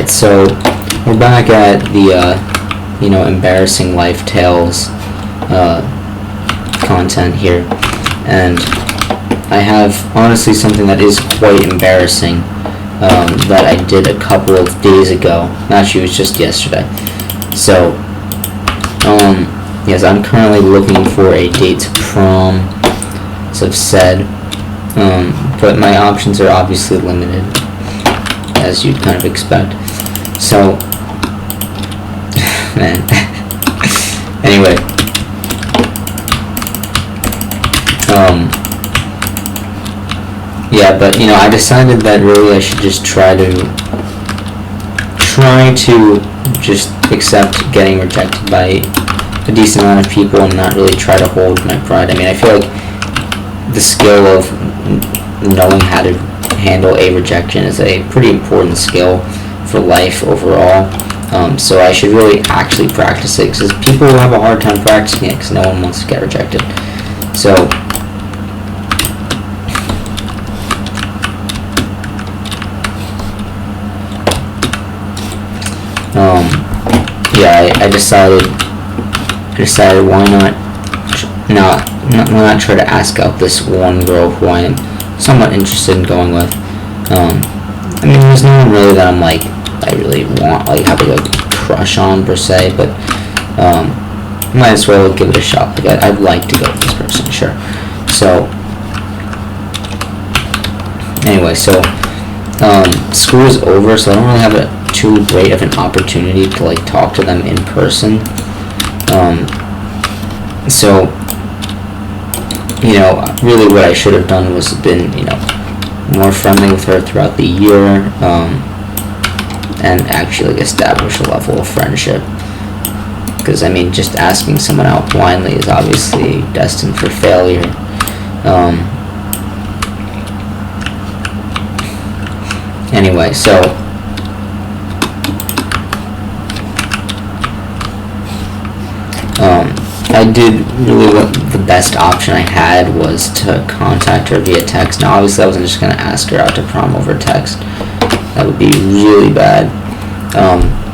Alright, so we're back at the, embarrassing life tales content here, and I have honestly something that is quite embarrassing that I did a couple of days ago. Actually, it was just yesterday. So, yes, I'm currently looking for a date to prom, as I've said, but my options are obviously limited, as you'd kind of expect. So, man. Anyway, yeah, but I decided that really I should just try to just accept getting rejected by a decent amount of people and not really try to hold my pride. I mean, I feel like the skill of knowing how to handle a rejection is a pretty important skill for life overall. So I should really actually practice it, because people have a hard time practicing it because no one wants to get rejected. So, yeah, I decided why not try to ask out this one girl who I am somewhat interested in going with. I mean, there's no one really that I really want, have a crush on per se, but might as well give it a shot. I'd like to go with this person, sure. So anyway, so school is over, so I don't really have too great of an opportunity to talk to them in person. So really what I should have done was been more friendly with her throughout the year, and actually establish a level of friendship. Because I mean, just asking someone out blindly is obviously destined for failure. Anyway, so I did really what the best option I had was to contact her via text. Now, obviously, I wasn't just going to ask her out to prom over text. That would be really bad.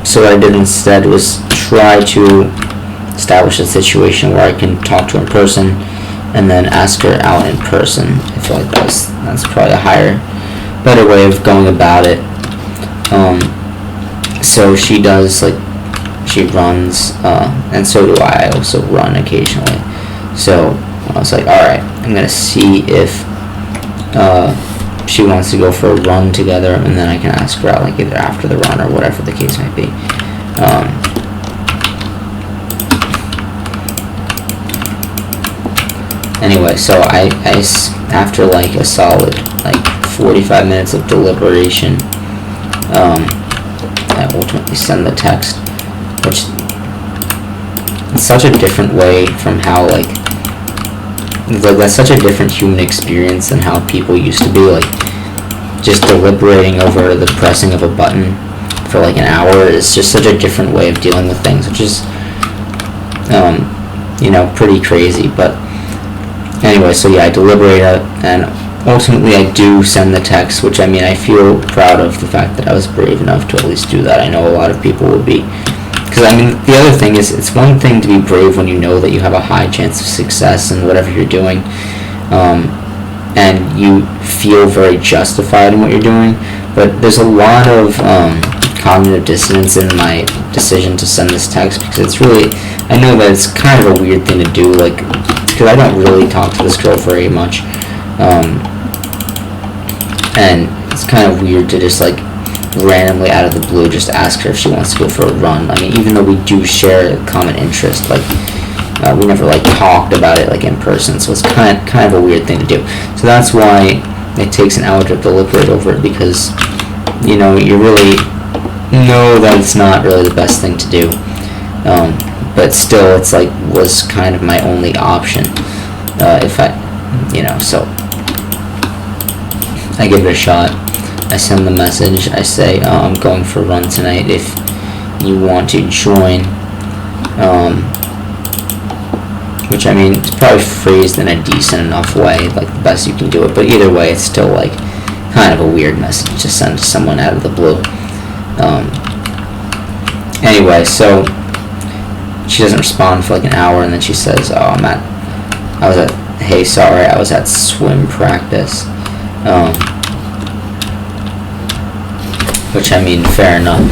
So what I did instead was try to establish a situation where I can talk to her in person and then ask her out in person. I feel like that's probably a better way of going about it. So she does, she runs, and so do I. I also run occasionally. So I was like, alright, I'm going to see if she wants to go for a run together, and then I can ask her out either after the run or whatever the case might be. Anyway, so I after a solid 45 minutes of deliberation, I ultimately send the text, which is such a different way from how that's such a different human experience than how people used to be. Just deliberating over the pressing of a button for an hour is just such a different way of dealing with things, which is pretty crazy. But anyway, so yeah, I deliberate and ultimately I do send the text, which I feel proud of the fact that I was brave enough to at least do that. I know a lot of people would be, because the other thing is, it's one thing to be brave when you know that you have a high chance of success in whatever you're doing, and you feel very justified in what you're doing, but there's a lot of cognitive dissonance in my decision to send this text, because it's really, I know that it's kind of a weird thing to do, because I don't really talk to this girl very much, and it's kind of weird to just randomly out of the blue just ask her if she wants to go for a run. Even though we do share a common interest, we never talked about it in person, so it's kind of a weird thing to do. So that's why it takes an hour to deliberate over it, because you really know that it's not really the best thing to do, but still it's was kind of my only option. If I so I give it a shot. I send the message. I say, I'm going for a run tonight if you want to join. Which it's probably phrased in a decent enough way, the best you can do it. But either way, it's still kind of a weird message to send to someone out of the blue. Anyway, so she doesn't respond for like an hour, and then she says, hey, sorry, I was at swim practice. Which, I mean, fair enough.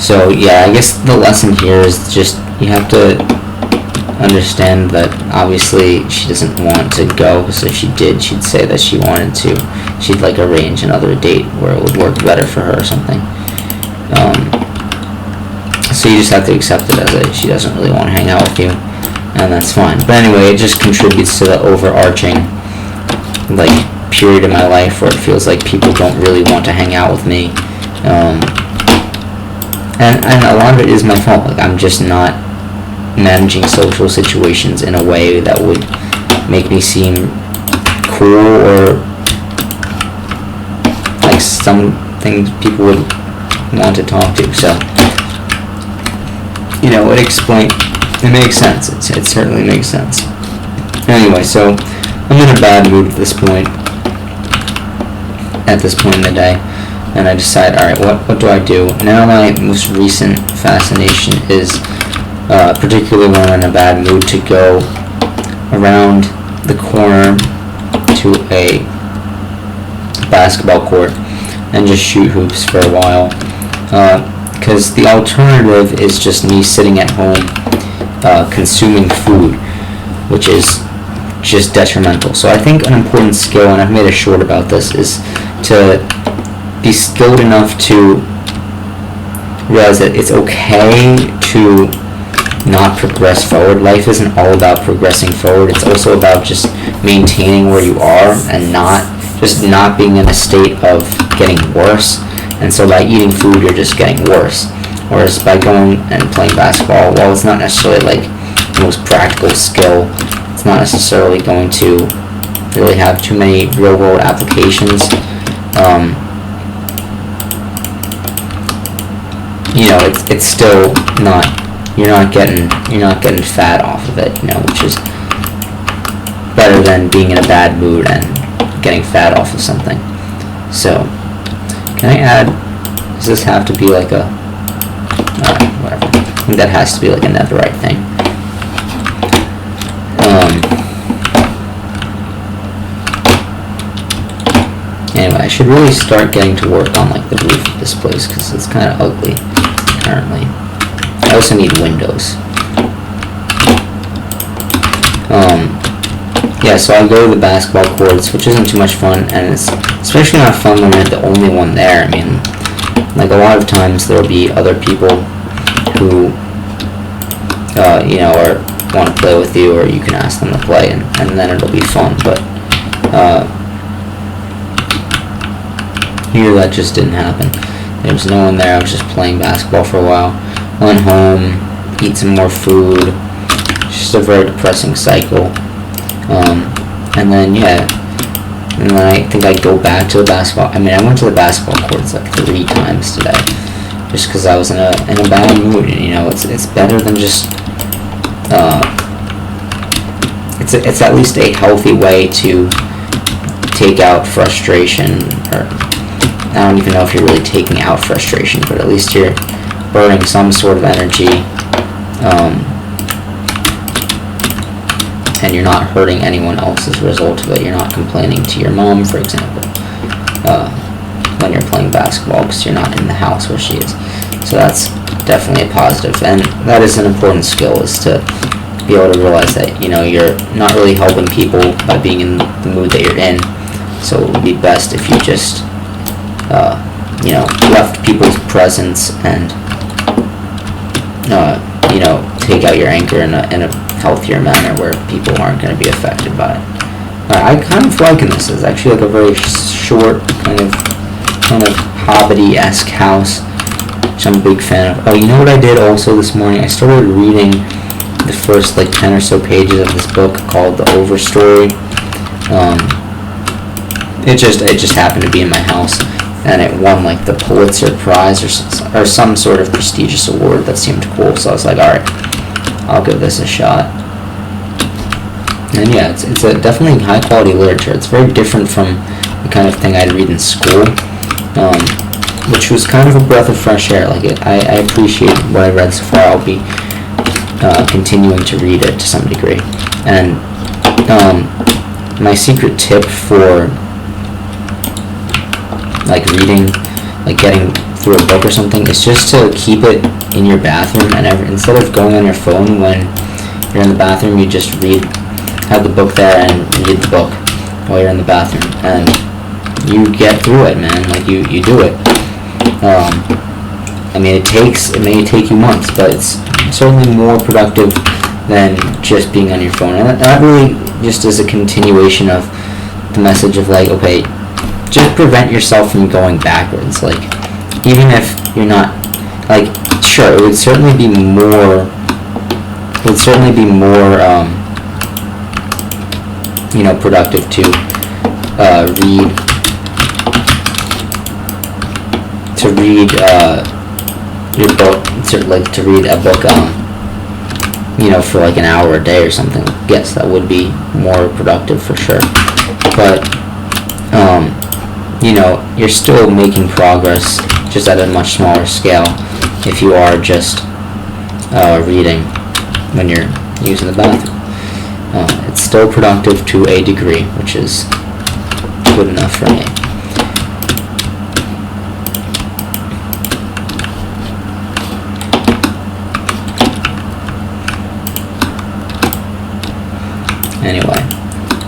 So yeah, I guess the lesson here is just you have to understand that obviously she doesn't want to go, because if she did, she'd say that she wanted to. She'd like arrange another date where it would work better for her or something. So you just have to accept it as she doesn't really want to hang out with you, and that's fine. But anyway, it just contributes to the overarching like period in my life where it feels like people don't really want to hang out with me. And a lot of it is my fault. Like, I'm just not managing social situations in a way that would make me seem cool or like something people would want to talk to. So, you know, it makes sense. It certainly makes sense. Anyway, so I'm in a bad mood at this point in the day, and I decide, alright, what do I do? Now my most recent fascination is, particularly when I'm in a bad mood, to go around the corner to a basketball court and just shoot hoops for a while. Because the alternative is just me sitting at home consuming food, which is just detrimental. So I think an important skill, and I've made a short about this, is to be skilled enough to realize that it's okay to not progress forward. Life isn't all about progressing forward. It's also about just maintaining where you are and not being in a state of getting worse. And so by eating food, you're just getting worse. Whereas by going and playing basketball, while it's not necessarily like the most practical skill, it's not necessarily going to really have too many real world applications. You know, it's still not, you're not getting fat off of it, you know, which is better than being in a bad mood and getting fat off of something. So, can I add, does this have to be like a, whatever, I think that has to be like a netherite thing. Anyway, I should really start getting to work on like the roof of this place, because it's kind of ugly currently. I also need windows. Yeah, so I go to the basketball courts, which isn't too much fun, and it's especially not fun when you're the only one there. I mean, like a lot of times there'll be other people who, you know, or want to play with you, or you can ask them to play, and then it'll be fun. But here that just didn't happen. There was no one there. I was just playing basketball for a while. Went home, eat some more food. Just a very depressing cycle. And then I think I go back to the basketball. I mean, I went to the basketball courts like 3 times today, just because I was in a bad mood. And, you know, it's better than just. It's at least a healthy way to take out frustration, or I don't even know if you're really taking out frustration, but at least you're burning some sort of energy. And you're not hurting anyone else as a result of it. You're not complaining to your mom, for example, when you're playing basketball, because you're not in the house where she is. So that's definitely a positive, and that is an important skill, is to be able to realize that, you know, you're not really helping people by being in the mood that you're in. So it would be best if you just, you know, left people's presence and, you know, take out your anger in a healthier manner where people aren't going to be affected by it. I kind of liking this. It's actually like a very short kind of Hobbity-esque house, which I'm a big fan of. Oh, you know what I did also this morning? I started reading the first like 10 or so pages of this book called The Overstory. It just happened to be in my house, and it won like the Pulitzer Prize or some sort of prestigious award that seemed cool. So I was like, all right, I'll give this a shot. And yeah, it's a definitely high quality literature. It's very different from the kind of thing I'd read in school. which was kind of a breath of fresh air. Like I appreciate what I read so far. I'll be continuing to read it to some degree. And my secret tip for like reading, like getting through a book or something, is just to keep it in your bathroom, and instead of going on your phone when you're in the bathroom, you just have the book there and read the book while you're in the bathroom, and you get through it, man. Like you do it. I mean, it may take you months, but it's certainly more productive than just being on your phone. And that really just is a continuation of the message of like, okay, just prevent yourself from going backwards. Like, even if you're not, like, sure, it would certainly be more, productive to read your book, to read a book, for like an hour a day or something. Yes, that would be more productive for sure. But, you're still making progress, just at a much smaller scale, if you are just reading when you're using the bathroom. It's still productive to a degree, which is good enough for me. Anyway,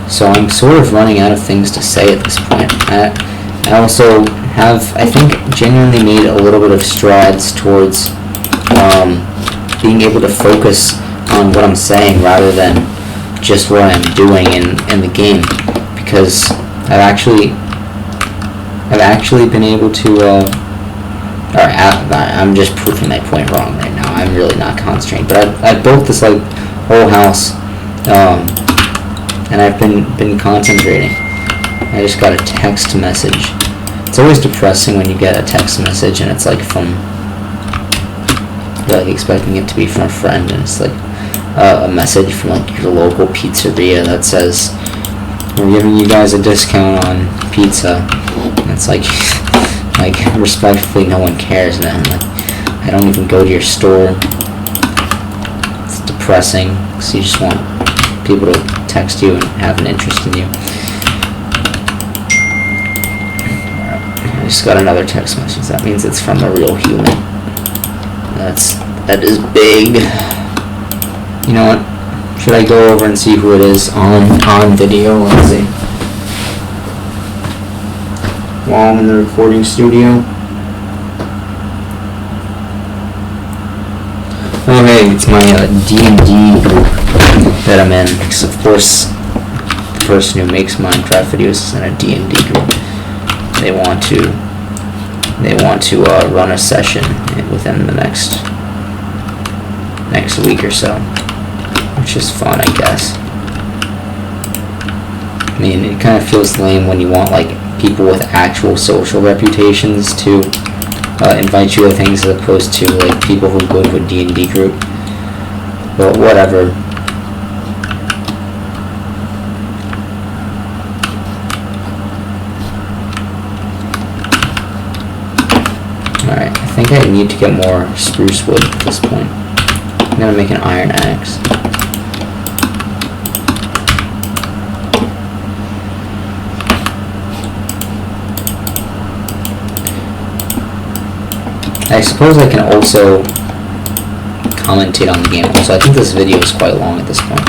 so I'm sort of running out of things to say at this point. I also have, I think, genuinely made a little bit of strides towards being able to focus on what I'm saying rather than just what I'm doing in the game, because I've actually been able to, I'm just proving my point wrong right now. I'm really not concentrating, but I built this like whole house, and I've been concentrating. I just got a text message. It's always depressing when you get a text message and it's like you're like expecting it to be from a friend, and it's like a message from like your local pizzeria that says, we're giving you guys a discount on pizza. And it's like respectfully, no one cares, man. Like, I don't even go to your store. It's depressing because you just want people to text you and have an interest in you. I just got another text message. That means it's from a real human. That is big. You know what? Should I go over and see who it is on video? Let's see. While I'm in the recording studio. Oh hey, it's my D&D group that I'm in. Because of course, the person who makes Minecraft videos is in a D&D group. They want to run a session within the next week or so, which is fun, I guess. I mean, it kind of feels lame when you want like people with actual social reputations to invite you to things as opposed to like people who go to a D&D group. But whatever. Alright, I think I need to get more spruce wood at this point. I'm gonna make an iron axe. I suppose I can also commentate on the game. So I think this video is quite long at this point.